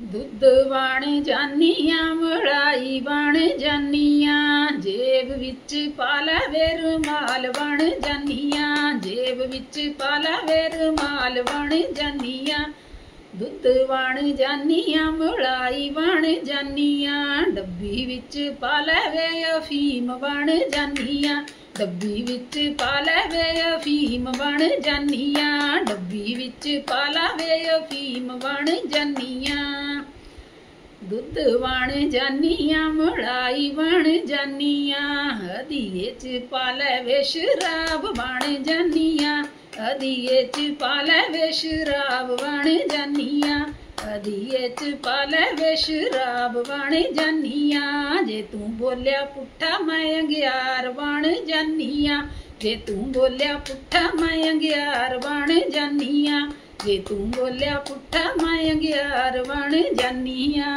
दुध बण जानिया मलाई बण जानिया जेब विच पाला वे रुमाल बण जानिया जेब विच पाला वे रुमाल बण जानिया दुध बण जानिया मलाई बण जानिया डब्बी विच पाला वे अफीम बण जानिया डब्बी विच पाला वे अफीम बण जानिया डब्बी विच पाला वे अफीम बण जानिया दुध बण जानिया मलाई बण जानिया हदीए च पालै वे शराब बण जानिया हदीए च पालै वे शराब बण जानिया हदीए च पालै वे शराब बण जानिया जे तू बोलिया पुट्ठा मैं अंगियार बण जानिया जे तू बोलिया पुट्ठा मैं अंगियार बण जानिया जे तू बोलिया पुट्ठा मैं अंगियार बण जानिया।